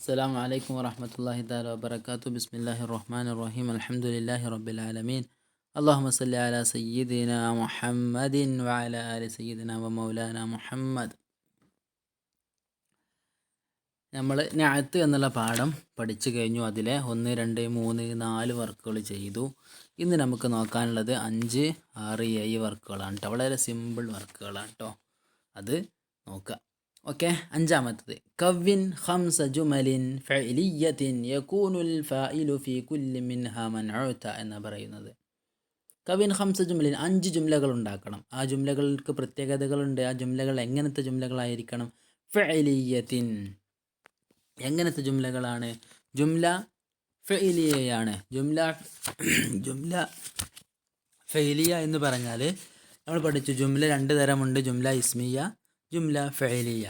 السلام عليكم ورحمة الله تعالى وبركاته. بسم الله الرحمن الرحيم. الحمد لله رب العالمين. اللهم صل على سيدنا محمد وعلى آل سيدنا ومولانا محمد. നമ്മൾ നഅത്ത് എന്നുള്ള പാഠം പഠിച്ചു കഴിഞ്ഞു. അതിലെ 1, 2, 3, 4 വർക്കുകൾ ചെയ്തു. ഇന്ന് നമുക്ക് നോക്കാനുള്ളത് 5, 6, 7 വർക്കുകളാണ് കേട്ടോ. വളരെ സിമ്പിൾ വർക്കുകളാണ് കേട്ടോ. അത് നോക്കുക. ഓക്കെ, അഞ്ചാമത്തത് കവ്വിൻ ഖംസ ജുമലിൻ ഫഇലിയത്തിൻ യകൂനുൽ ഫാഇലു ഫീ കുല്ലി മിൻഹാ മൻഉത എന്ന് പറയുന്നത്. കവിൻ ഖംസ ജുമലിൻ 5 ജുംലകൾ ഉണ്ടാക്കണം. ആ ജുംലകൾക്ക് പ്രത്യേകതകളുണ്ട്. ആ ജുംലകൾ എങ്ങനത്തെ ജുംലകളായിരിക്കണം? ഫഇലിയത്തിൻ എങ്ങനത്തെ ജുംലകളാണ്? ജുംല ഫഇലിയയാണ്. ജുംല ഫഇലിയ എന്ന് പറഞ്ഞാൽ നമ്മൾ പഠിച്ചു, ജുംല 2 തരമുണ്ട്, ജുംല ഇസ്മിയ, ജുംല ഫഇലിയ.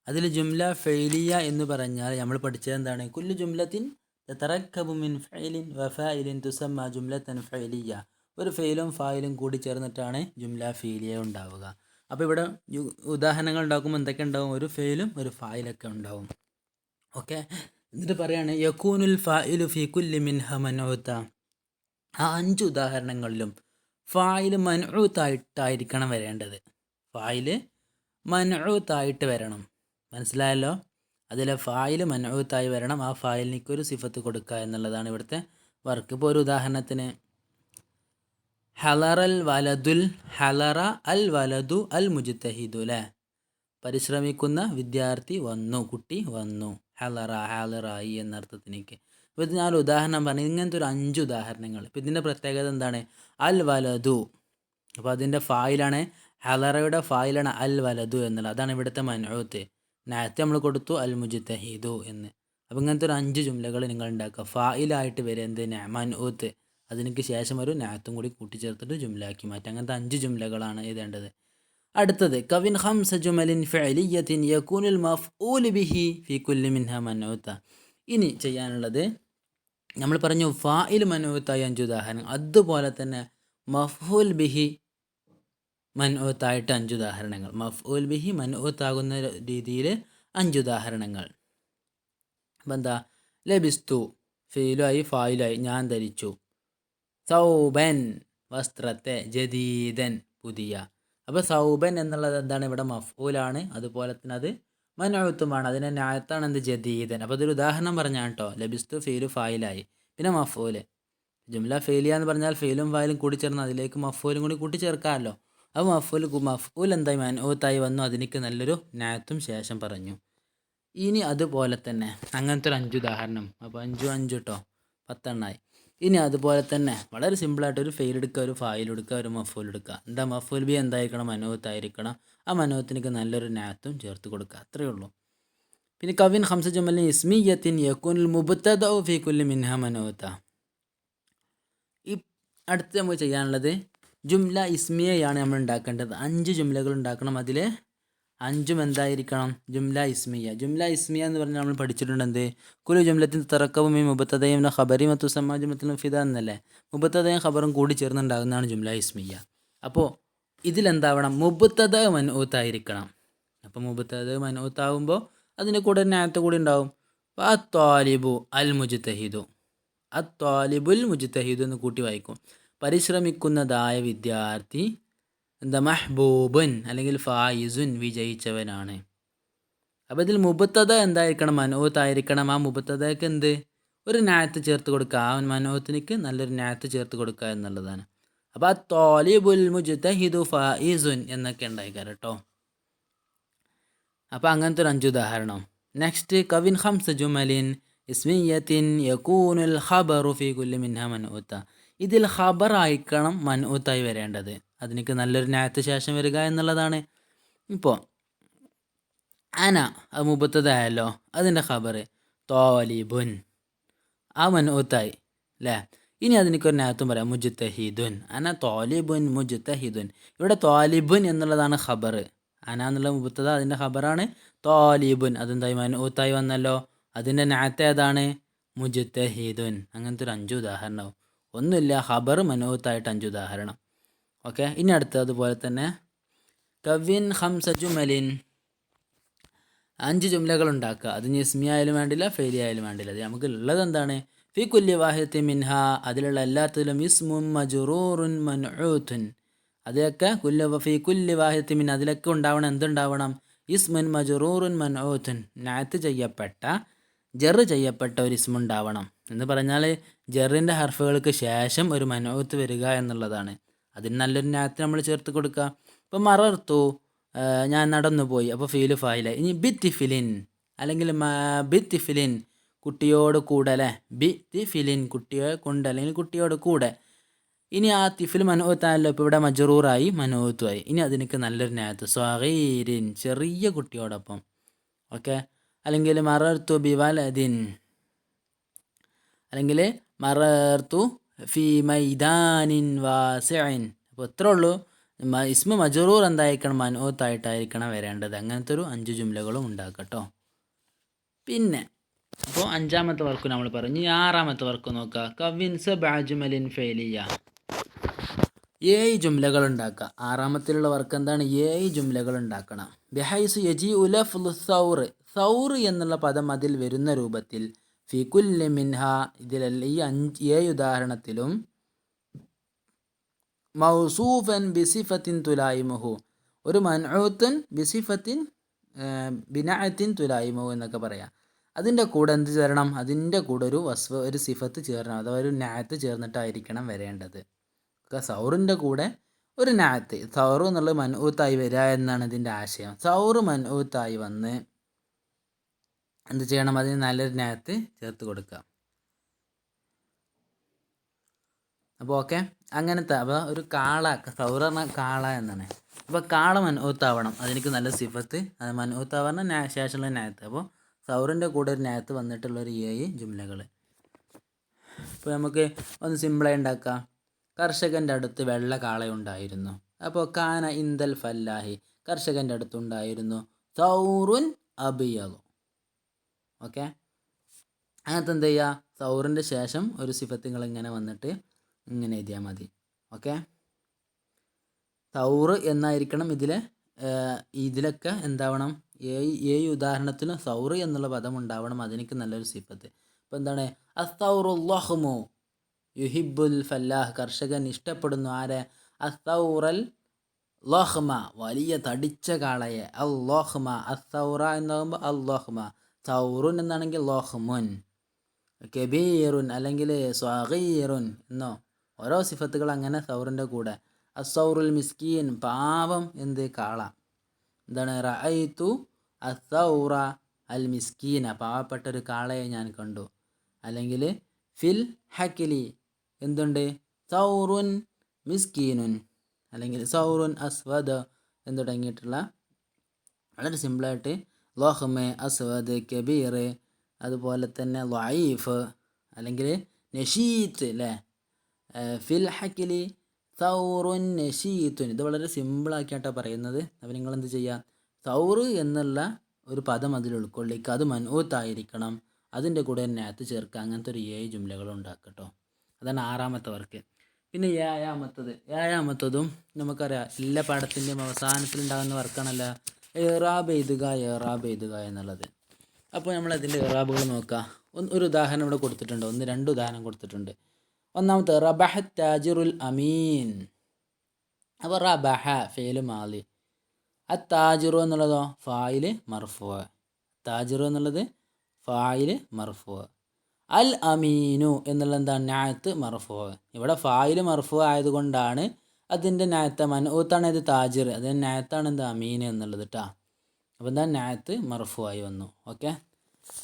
അതിൽ ജുംല ഫഇലിയ എന്ന് പറഞ്ഞാൽ നമ്മൾ പഠിച്ചത് എന്താണ്? കുല്ലു ജുംലത്തിൻ തതറക്കബു മിൻ ഫഇലിൻ വഫാഇലിൻ തുസമ്മ ജുംലത്തൻ ഫഇലിയ. ഒരു ഫെയിലും ഫായിലും കൂടി ചേർന്നിട്ടാണ് ജുംല ഫഇലിയ ഉണ്ടാവുക. അപ്പോൾ ഇവിടെ ഉദാഹരണങ്ങൾ ഉണ്ടാക്കുമ്പോൾ എന്തൊക്കെ ഉണ്ടാവും? ഒരു ഫെയിലും ഒരു ഫായിലൊക്കെ ഉണ്ടാവും. ഓക്കെ, എന്നിട്ട് പറയാണ് യകൂനുൽ ഫായിലു ഫീ കുല്ലി മിൻഹ മൻഉത. ആ 5 ഉദാഹരണങ്ങളിലും ഫായിൽ മൻഉത്തായിട്ടായിരിക്കണം വരേണ്ടത്. ഫായിൽ മൻഉത്തായിട്ട് വരണം. മനസ്സിലായല്ലോ? അതിലെ ഫായിൽ മൻഉത്തായി വരണം. ആ ഫായിലിനൊക്കെ ഒരു സിഫത്ത് കൊടുക്കുക എന്നുള്ളതാണ് ഇവിടുത്തെ വർക്ക്. ഇപ്പോൾ ഒരു ഉദാഹരണത്തിന് ഹലറ അൽ വലദു അൽ മുജ്തഹിദു. അല്ലേ? പരിശ്രമിക്കുന്ന വിദ്യാർത്ഥി വന്നു, കുട്ടി വന്നു. ഹാലറായി എന്നർത്ഥത്തിനേക്ക്. അപ്പോൾ ഇത് 4 ഉദാഹരണം പറഞ്ഞു. ഇങ്ങനത്തെ ഒരു 5 ഉദാഹരണങ്ങൾ. ഇപ്പോൾ ഇതിൻ്റെ പ്രത്യേകത എന്താണ്? അൽ വലദു. അപ്പോൾ അതിൻ്റെ ഫായിലാണ്, ഹലറയുടെ ഫായിലാണ് അൽ വലദു എന്നുള്ളത്. അതാണ് ഇവിടുത്തെ മൻഉത്ത്. നേരത്തെ നമ്മൾ കൊടുത്തു അൽ മുജ്തഹിദു എന്ന്. അപ്പോൾ ഇങ്ങനത്തെ ഒരു 5 ജുംലകൾ നിങ്ങൾ ഉണ്ടാക്കുക. ഫായിലായിട്ട് വരെ എന്ത്? മൻഉത്ത്. അതിനൊക്കെ ശേഷം ഒരു നാത്തും കൂടി കൂട്ടിച്ചേർത്തിട്ട് ജുംലാക്കി മാറ്റുക. അങ്ങനത്തെ 5 ജുംലകളാണ് എഴുതേണ്ടത്. അടുത്തത് കവിൻ ഖംസ ജുമലിൻ ഫഇലിയത്തിൻ യകൂനുൽ മഫ്ഊലു ബിഹി ഫീ കുല്ലി മിൻഹാ മൻഉത. ഇനി ചെയ്യാനുള്ളത്, നമ്മൾ പറഞ്ഞു ഫായിൽ മൻഉത്തായി 5 ഉദാഹരണം, അതുപോലെ തന്നെ മഫ്ഊൽ ബിഹി മൻഉത്തായിട്ട് 5 ഉദാഹരണങ്ങൾ. മഫ്ഊൽ ബിഹി മൻഉത്താകുന്ന രീതിയിൽ 5 ഉദാഹരണങ്ങൾ. അപ്പം എന്താ? ലബിസ്തു ഫീലുമായി ഫായിലായി ഞാൻ ധരിച്ചു. സൗബൻ വസ്ത്രത്തെ, ജദീദൻ പുതിയ. അപ്പോൾ സൗബൻ എന്നുള്ളത് എന്താണ്? ഇവിടെ മഫ്ഊലാണ്, അതുപോലെ തന്നെ അത് മൻഉത്തുമാണ്. അതിൻ്റെ നായത്താണ് എന്ത്? ജദീദൻ. അപ്പോൾ അതൊരു ഉദാഹരണം പറഞ്ഞാണ് കേട്ടോ. ലബിസ്തു ഫീലു ഫായിലായി, പിന്നെ മഫ്ഊല്. ജുംല ഫെയിലിയ എന്ന് പറഞ്ഞാൽ ഫെയിലും ഫായിലും കൂടി ചേർന്ന് അതിലേക്ക് മഫ്ഊലും കൂടി കൂട്ടിച്ചേർക്കാമല്ലോ. അപ്പോൾ മഫ്ഊൽ എന്തായി? മൻഉത്തായി വന്നു. അതിലേക്ക് നല്ലൊരു നായത്തും ശേഷം പറഞ്ഞു. ഇനി അതുപോലെ തന്നെ അങ്ങനത്തെ ഒരു 5 ഉദാഹരണം. അപ്പോൾ 5 5 കേട്ടോ, 10 എണ്ണമായി. ഇനി അതുപോലെ തന്നെ വളരെ സിമ്പിളായിട്ട് ഒരു ഫെയിൽ എടുക്കുക, ഒരു ഫായിൽ എടുക്കുക, ഒരു മഫൂൽ എടുക്കുക. എന്താ? മഫൂൽ ബി എന്തായിരിക്കണം? മൻഉത്തായിരിക്കണം. ആ മൻഉത്തിനൊക്കെ നല്ലൊരു നാത്തും ചേർത്ത് കൊടുക്കുക. അത്രയേ ഉള്ളൂ. പിന്നെ കവിൻ ഖംസ ജുമലിൻ ഇസ്മിയത്തിൻ യകൂനുൽ മുബ്തദഉ ഫീ കുല്ലി മിൻഹാ മൻഉത. ഈ അടുത്ത് നമുക്ക് ചെയ്യാനുള്ളത് ജുംല ഇസ്മിയയാണ് നമ്മൾ ഉണ്ടാക്കേണ്ടത്. 5 ജുംലകൾ ഉണ്ടാക്കണം. അതിൽ 5ഉം എന്തായിരിക്കണം? ജുംല ഇസ്മിയ. ജുംല ഇസ്മിയ എന്ന് പറഞ്ഞാൽ നമ്മൾ പഠിച്ചിട്ടുണ്ട് എന്ത്? കുലു ജുംലത്തിൻ തറക്കവും ഈ മുബത്തദയും ഖബരി മത്തു സമ്മാ ജുംലത്തിൻ ഫിദ എന്നല്ലേ? മുബത്തദയും ഖബറും കൂടി ചേർന്നുണ്ടാകുന്നതാണ് ജുംല ഇസ്മിയ. അപ്പോൾ ഇതിലെന്താവണം? മുബത്തദ മൻഉത്തായിരിക്കണം. അപ്പോൾ മുബത്തദ മൻഉത്താവുമ്പോൾ അതിൻ്റെ കൂടെ നായത്ത് കൂടി ഉണ്ടാവും. അപ്പോൾ അത്വാലിബു അൽ മുജ്തഹിദു, അത്വാലിബുൽ മുജ്തഹിദു എന്ന് കൂട്ടി വായിക്കും. പരിശ്രമിക്കുന്നതായ വിദ്യാർത്ഥി എന്താ? മഹ്ബൂബുൻ അല്ലെങ്കിൽ ഫായിസുൻ വിജയിച്ചവനാണ്. അപ്പോൾ ഇതിൽ മുബത്തദ എന്തായിരിക്കണം? മൻഉത്തായിരിക്കണം. ആ മുബത്തദക്ക് എന്ത്? ഒരു നായത്ത് ചേർത്ത് കൊടുക്കുക. ആ മൻഉത്തിനിക്ക് നല്ലൊരു നായത്ത് ചേർത്ത് കൊടുക്കുക എന്നുള്ളതാണ്. അപ്പോൾ അത്വാലിബുൽ മുജ്തഹിദു ഫായിസുൻ എന്നൊക്കെ ഉണ്ടായിക്കാരം കേട്ടോ. അപ്പോൾ അങ്ങനത്തെ ഒരു 5 ഉദാഹരണം. നെക്സ്റ്റ് കവിൻ ഖംസ ജുമലിൻ ഇസ്മിയത്തിൻ യകൂനുൽ ഖബറു ഫീ കുല്ലി മിൻഹാ മൻഉത. ഇതിൽ ഖബർ ആയിരിക്കണം മൻഉത്തായി വരേണ്ടത്. അതിനൊക്കെ നല്ലൊരു നായത്ത് ശേഷം വരിക എന്നുള്ളതാണ്. ഇപ്പോൾ അന അത് മുബത്തദായല്ലോ, അതിൻ്റെ ഖബർ ത്വാലിബുൻ, ആ മൻഉത്തായി അല്ലേ? ഇനി അതിനൊരു നായത്തും പറയാം, മുജ്തഹിദുൻ. അന ത്വാലിബുൻ മുജ്തഹിദുൻ. ഇവിടെ ത്വാലിബുൻ എന്നുള്ളതാണ് ഖബർ. അന എന്നുള്ള മുബത്തദ, അതിൻ്റെ ഖബറാണ് ത്വാലിബുൻ. അതെന്തായി? മൻഉത്തായി വന്നല്ലോ. അതിൻ്റെ നായത്ത് ഏതാണ്? മുജ്തഹിദുൻ. അങ്ങനത്തെ ഒരു 5 ഉദാഹരണവും. ഒന്നുമില്ല, ഖബർ മൻഉത്തായിട്ട് 5 ഉദാഹരണം. ഓക്കെ, ഇനി അടുത്ത് അതുപോലെ തന്നെ കവിൻ ഖംസ ജുമലിൻ 5 ജുംലകൾ ഉണ്ടാക്കുക. അത് ഇനി ഇസ്മി ആയാലും വേണ്ടില്ല, ഫെയിലി ആയാലും വേണ്ടില്ല. അത് നമുക്ക് ഉള്ളത് എന്താണ്? ഫി കുല്ലി വാഹിദത്തി മിൻഹ, അതിലുള്ള എല്ലാത്തിലും ഇസ്മുൻ മജ്റൂറുൻ മൻഊത്തുൻ, അതിലൊക്കെ ഫി കുല്ലി വാഹിദത്തി മിൻ, അതിലൊക്കെ ഉണ്ടാവണം, എന്തുണ്ടാവണം? ഇസ്മുൻ മജ്റൂറുൻ മൻഊത്തുൻ, നഅത്ത് ചെയ്യപ്പെട്ട, ജറ് ചെയ്യപ്പെട്ട ഒരു ഇസ്മുണ്ടാവണം. എന്ന് പറഞ്ഞാൽ ജറിൻ്റെ ഹർഫുകൾക്ക് ശേഷം ഒരു മൻഊത്ത് വരിക എന്നുള്ളതാണ്. അതിന് നല്ലൊരു നഅത്ത് നമ്മൾ ചേർത്ത് കൊടുക്കുക. ഇപ്പം മറർത്തു, ഞാൻ നടന്നു പോയി, അപ്പോൾ ഫീല് ഫായില. ഇനി ബിത്തിഫിലിൻ അല്ലെങ്കിൽ ബിത്തിഫിലിൻ, കുട്ടിയോട് കൂടെ അല്ലേ, ബിത്തിഫിലിൻ കുട്ടിയെ കൊണ്ട് അല്ലെങ്കിൽ കുട്ടിയോട് കൂടെ. ഇനി ആ തിഫിൽ മനോത്തായല്ലോ, ഇപ്പോൾ ഇവിടെ മജറൂറായി മനോത്തുമായി. ഇനി അതിനൊക്കെ നല്ലൊരു നഅത്ത് സ്വഗീരിൻ, ചെറിയ കുട്ടിയോടൊപ്പം. ഓക്കെ. അല്ലെങ്കിൽ മറർത്തു ബിവലദിൻ, അല്ലെങ്കിൽ മറർത്തു ഫി മൈദാനിൻ വാസിഇൻ. അപ്പോൾ ഇത്രേ ഉള്ളൂ. ഇസ്മ മജറൂർ എന്തായിരിക്കണം? മനോത്തായിട്ടായിരിക്കണം വരേണ്ടത്. അങ്ങനത്തെ ഒരു 5 ജുംലകളും ഉണ്ടാക്കട്ടോ. പിന്നെ അപ്പോൾ 5ാമത്തെ വർക്ക് നമ്മൾ പറഞ്ഞു. 6ാമത്തെ വർക്ക് നോക്കുക. കവിൻ സബഅജുമലിൻ ഫെയിലിയ, 7 ജുംലകൾ ഉണ്ടാക്കുക. 6ാമത്തിലുള്ള വർക്ക് എന്താണ്? 7 ജുംലകൾ ഉണ്ടാക്കണം. ബിഹൈസു യജീഉ ലഫ്ളു സൗർ, സൗർ എന്നുള്ള പദം അതിൽ വരുന്ന രൂപത്തിൽ, ഫി കുല്ലി മിൻഹ, ഇതിലല്ല ഈ 7 ഉദാഹരണത്തിലും, മൗസൂഫൻ ബിസിഫത്തിൻ തുലായിമുഹു, ഒരു മൻഊത്തുൻ ബിസിഫത്തിൻ ബിനഅത്തിൻ തുലായിമുഹു എന്നൊക്കെ പറയാം. അതിൻ്റെ കൂടെ എന്ത് ചേരണം? അതിൻ്റെ കൂടെ ഒരു സിഫത്ത് ചേരണം, അഥവാ ഒരു നഅത്ത് ചേർന്നിട്ടായിരിക്കണം വരേണ്ടത്. സൗറിൻ്റെ കൂടെ ഒരു നഅത്ത്, സൗറ് എന്നുള്ളത് മൻഊത്തായി വരിക എന്നാണ് ഇതിൻ്റെ ആശയം. സൗറ് മൻഊത്തായി വന്ന് എന്ത് ചെയ്യണം? അതിന് നല്ലൊരു നഅത്ത് ചേർത്ത് കൊടുക്കുക. അപ്പോൾ ഓക്കെ, അങ്ങനത്തെ. അപ്പോൾ ഒരു കാള, സൗറ് പറഞ്ഞാൽ കാള എന്നാണ്. അപ്പോൾ കാള മൻഊത്താവണം, അതിലേക്ക് നല്ല സിഫത്ത്, അത് മൻഊത്താവണ ശേഷമുള്ള നഅത്ത്. അപ്പോൾ സൗറിൻ്റെ കൂടെ ഒരു നഅത്ത് വന്നിട്ടുള്ളൊരു 7 ജുംലകൾ. ഇപ്പോൾ നമുക്ക് ഒന്ന് സിമ്പിളായി ഉണ്ടാക്കാം. കർഷകൻ്റെ അടുത്ത് വെള്ള കാളയുണ്ടായിരുന്നു. അപ്പോൾ കാന ഇന്ദൽ ഫല്ലാഹി, കർഷകൻ്റെ അടുത്തുണ്ടായിരുന്നു സൗറുൻ അബിയദു. ഓക്കെ. അങ്ങനത്തെ എന്ത് ചെയ്യുക? സൗറിൻ്റെ ശേഷം ഒരു സിഫത്തുകൾ ഇങ്ങനെ വന്നിട്ട് ഇങ്ങനെ എഴുതിയാൽ മതി. ഓക്കെ. സൗറ് എന്നായിരിക്കണം ഇതിലൊക്കെ എന്താവണം? 7 ഉദാഹരണത്തിലും സൗറ് എന്നുള്ള പദം ഉണ്ടാവണം, അതിനൊക്കെ നല്ലൊരു സിഫത്ത്. ഇപ്പോൾ എന്താണ്? അസ്സൗറുല്ലാഹ്മു യുഹിബുൽ ഫല്ലാഹ്, കർഷകൻ ഇഷ്ടപ്പെടുന്നു ആരെ? അസ്സൗറൽ ലോഹ്മ, വലിയ തടിച്ച കാളയെ. അല്ലോഹ്മ, അസ്സൗറ എന്നാകുമ്പോൾ അല്ലോഹ്മ. സൗറുൻ എന്നാണെങ്കിൽ ലോഹ്മുൻ, കബീറുൻ അല്ലെങ്കിൽ സ്വഗീറുൻ എന്നോ ഓരോ സിഫത്തുകൾ അങ്ങനെ സൗറിൻ്റെ കൂടെ. അസ്സൗറുൽ മിസ്കീൻ, പാവം എന്ത്? കാള. എന്താണ്? റഅയ്തു അസ്സൗറ അൽ മിസ്കീന, പാവപ്പെട്ട ഒരു കാളയെ ഞാൻ കണ്ടു. അല്ലെങ്കിൽ ഫിൽ ഹക്കിലി എന്തുണ്ട്? സൗറുൻ മിസ്കീനുൻ, അല്ലെങ്കിൽ സൗറുൻ അസ്വദ് എന്ന് തുടങ്ങിയിട്ടുള്ള വളരെ സിമ്പിളായിട്ട് ലോഹ്മ, അസ്വദ്, കബീർ, അതുപോലെ തന്നെ ലഈഫ്, അല്ലെങ്കിൽ നഷീത്ത് അല്ലേ, ഫിൽ ഹക്കിലി സൗറുൻ നഷീത്തുൻ. ഇത് വളരെ സിമ്പിളാക്കിയിട്ടാണ് പറയുന്നത്. അപ്പോൾ നിങ്ങൾ എന്ത് ചെയ്യുക? സൗറ് എന്നുള്ള ഒരു പദം അതിൽ ഉൾക്കൊള്ളിക്കുക, അത് മൻഊത്തായിരിക്കണം, അതിൻ്റെ കൂടെ നഅത്ത് ചേർക്കുക. അങ്ങനത്തെ ഒരു 7 ജുംലകൾ ഉണ്ടാക്കട്ടോ. അതാണ് 6ാമത്തെ വർക്ക്. പിന്നെ 7ാമത്തതും നമുക്കറിയാം, എല്ലാ പാഠത്തിൻ്റെയും അവസാനത്തിലുണ്ടാകുന്ന വർക്കാണല്ലോ ഇറാബ് എഴുതുക എന്നുള്ളത്. അപ്പോൾ നമ്മൾ അതിൻ്റെ ഇറാബുകൾ നോക്കുക. ഒരു ഉദാഹരണം ഇവിടെ കൊടുത്തിട്ടുണ്ട്, 2 ഉദാഹരണം കൊടുത്തിട്ടുണ്ട്. ഒന്നാമത്തെ റബഹ താജിറുൽ അമീൻ. അപ്പോൾ റബഹ ഫെയില് മാലി, അത്താജിറു എന്നുള്ളതോ ഫായില് മർഫു, താജിറു എന്നുള്ളത് ഫായില് മർഫു, അൽ അമീനു എന്നുള്ളത് എന്താണ്? നഅത്ത് മർഫു. ഇവിടെ ഫായില് മർഫു ആയതുകൊണ്ടാണ് അതിൻ്റെ നഅത്ത് മൻഊത്താണ് ഇത് താജിർ, അതിൻ്റെ നഅത്താണ് എന്ത്? അമീൻ എന്നുള്ളത് കേട്ടോ. അപ്പോൾ എന്താ? നഅത്ത് മർഫു ആയി വന്നു. ഓക്കെ.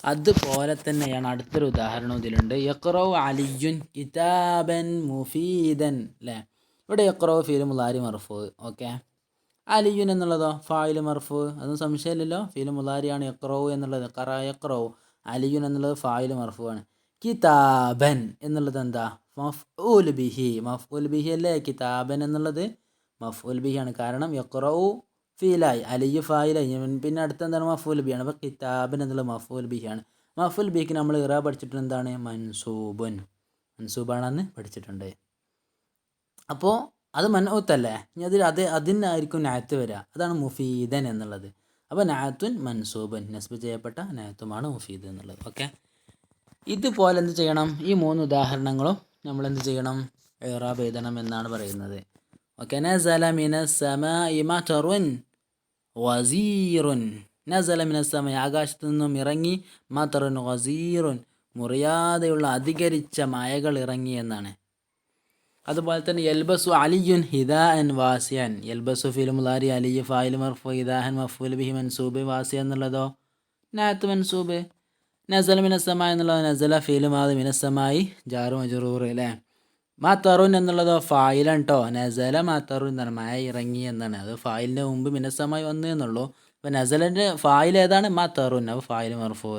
അതുപോലെ തന്നെയാണ് അടുത്തൊരു ഉദാഹരണം ഇതിലുണ്ട്. യഖ്റഉ അലിയുൻ കിതാബൻ മുഫീദൻ അല്ലേ. ഇവിടെ യഖ്റഉ ഫീൽ മുളാരി മർഫു. ഓക്കെ. അലിയുൻ എന്നുള്ളതോ ഫായില് മർഫു, അതൊന്നും സംശയമില്ലല്ലോ, ഫീൽ മുളാരിയാണ്. യഖ്റഉ എന്നുള്ളത് ഖറ യഖ്റഉ, അലിയുൻ എന്നുള്ളത് ഫായില് മർഫു ആണ്. കിതാബൻ എന്നുള്ളത് എന്താ? മഫ്ഊൽ ബിഹി അല്ലേ. കിതാബൻ എന്നുള്ളത് മഫ്ഊൽ ബിഹി ആണ്, കാരണം യഖ്റഉ ഫീലായി, അലിയു ഫായിലായി, പിന്നെ അടുത്ത എന്താണ്? മഫ്ഊൽ ബിഹി ആണ്. അപ്പോൾ കിതാബൻ എന്നുള്ളത് മഫ്ഊൽ ബിഹി ആണ്. മഫ്ഊൽ ബിഹിക്ക് നമ്മൾ ഇറാ പഠിച്ചിട്ടുണ്ട്, എന്താണ്? മൻസൂബാണെന്ന് പഠിച്ചിട്ടുണ്ട്. അപ്പോൾ അത് മൻഊത്തല്ലേ. ഇനി അതിനായിരിക്കും നഅത്ത് വരിക, അതാണ് മുഫീദൻ എന്നുള്ളത്. അപ്പോൾ നഅത്തുൻ മൻസൂബൻ നസ്ബ് ചെയ്യപ്പെട്ട നഅത്തുമാണ് മുഫീദ് എന്നുള്ളത്. ഓക്കെ, ഇതുപോലെ എന്ത് ചെയ്യണം? ഈ 3 ഉദാഹരണങ്ങളും നമ്മൾ എന്ത് ചെയ്യണം? ഇഅ്റാബ് എഴുതണം എന്നാണ് പറയുന്നത്. ഓക്കെ, നസല മിനസ് സമാഇ മതറുൻ വസീറുൻ. നസല മിനസ് സമാഇ ആകാശത്തു നിന്നും ഇറങ്ങി, മതറുൻ വസീറുൻ മുറിയാതെയുള്ള അധികരിച്ച മഴകൾ ഇറങ്ങി എന്നാണ്. അതുപോലെ തന്നെ യൽബസു അലിയുൻ ഹിദാഅൻ വാസിയൻ. യൽബസു ഫിൽ മുളാരി അലിയ് ഫായിൽ മർഫു ഹിദാഅൻ മഫ്ഊൽ ബിഹി മൻസൂബ് വാസിയ എന്നുള്ളതോ നഅത്ത് മൻസൂബ്. നസല മിനസ്സമായി എന്നുള്ളത് നസല ഫീൽ മാദി മിനസ്സമായി ജാറു മജ്റൂർ അല്ലേ. മാത്തറുൻ എന്നുള്ളതോ ഫായിലാണ് കേട്ടോ. നസല മാത്തറുൻ എന്നാണ്, മഴ ഇറങ്ങി എന്നാണ്. അത് ഫായിലിൻ്റെ മുമ്പ് മിനസ്സമായി വന്നു എന്നുള്ളൂ. അപ്പോൾ നസലിൻ്റെ ഫായിൽ ഏതാണ്? മാത്തറുൻ. അപ്പോൾ ഫായിൽ മർഫു.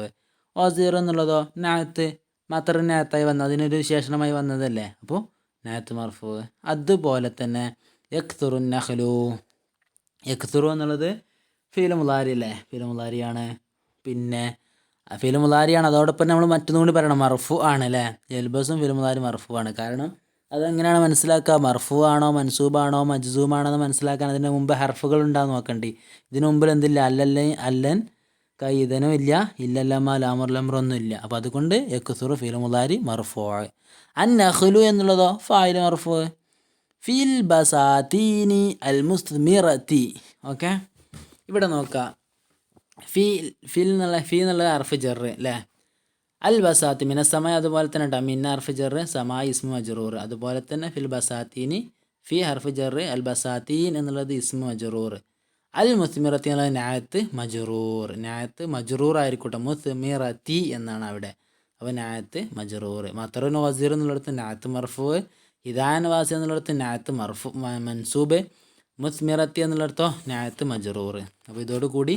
വസീർ എന്നുള്ളതോ നഅത്ത്, മാത്തറുൻ നഅത്തായി വന്നത്, അതിനൊരു വിശേഷണമായി വന്നതല്ലേ, അപ്പോൾ നഅത്ത് മർഫു. അതുപോലെ തന്നെ യക്തുറുൻ നഖ്ലു. യക്തുറു എന്നുള്ളത് ഫീൽ മുളാരി അല്ലേ, ഫീൽ മുളാരിയാണ്. പിന്നെ ഫീൽ മുളാരിയാണ്, അതോടൊപ്പം നമ്മൾ മറ്റൊന്നും കൂടി പറയണം, മർഫു ആണ് അല്ലേ. യൽബസും ഫീൽ മുളാരി മർഫു ആണ്. കാരണം അതെങ്ങനെയാണ് മനസ്സിലാക്കുക? മർഫു ആണോ മൻസൂബാണോ മജ്സൂമാണോ എന്ന് മനസ്സിലാക്കാൻ അതിന് മുമ്പ് ഹർഫുകൾ ഉണ്ടാകും നോക്കണ്ടി. ഇതിന് മുമ്പിൽ എന്തില്ല? അല്ലൻ കൈതനും ഇല്ല, ഇല്ലല്ലമ്മ ലാമുർലമ്രൊന്നും ഇല്ല. അപ്പോൾ അതുകൊണ്ട് യക്സുറു ഫീൽ മുളാരി മർഫു. അൻ നഖ്ലു എന്നുള്ളതോ ഫായിൽ മർഫു. ഫിൽ ബസാതീനി അൽ മുസ്മിറത്തി. ഓക്കെ, ഇവിടെ നോക്കാം. ഫീ എന്നുള്ള ഹർഫ് ജർ അല്ലേ. അൽ ബസാത്തി മിനസ്സമ, അതുപോലെ തന്നെ കേട്ടോ മിന്ന ഹർഫ് ജർ, സമാ ഇസ്മു മജ്റൂർ. അതുപോലെ തന്നെ ഫിൽ ബസാത്തീനി ഫി ഹർഫ് ജർ, അൽ ബസാത്തീൻ എന്നുള്ളത് ഇസ്മു മജ്റൂർ. അൽ മുസ്മിറത്തി എന്നുള്ളത് നഅത്ത് മജ്റൂർ. നഅത്ത് മജ്റൂർ ആയിരിക്കട്ടെ, മുസ്മിറത്തി എന്നാണ് അവിടെ. അപ്പോൾ നഅത്ത് മജ്റൂർ. മത്തറുൻ വസീർ എന്നുള്ളിടത്ത് നഅത്ത് മർഫു. ഹിദാൻ വാസി എന്നുള്ളിടത്ത് നഅത്ത് മർഫു മൻസൂബ്. മുസ്മിറത്തി എന്നുള്ളിടത്തോ നഅത്ത് മജ്റൂർ. അപ്പോൾ ഇതോടുകൂടി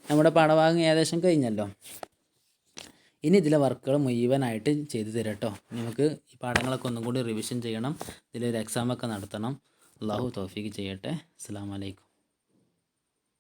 നമ്മുടെ പാഠഭാഗം ഏകദേശം കഴിഞ്ഞല്ലോ. ഇനി ഇതിലെ വർക്കുകൾ മുഴുവനായിട്ട് ചെയ്തു തരാം കേട്ടോ. നമുക്ക് ഈ പാഠങ്ങളൊക്കെ ഒന്നും കൂടി റിവിഷൻ ചെയ്യണം. ഇതിലൊരു എക്സാമൊക്കെ നടത്തണം. അള്ളാഹു തൗഫീഖ് ചെയ്യട്ടെ. അസ്സലാമു അലൈക്കും.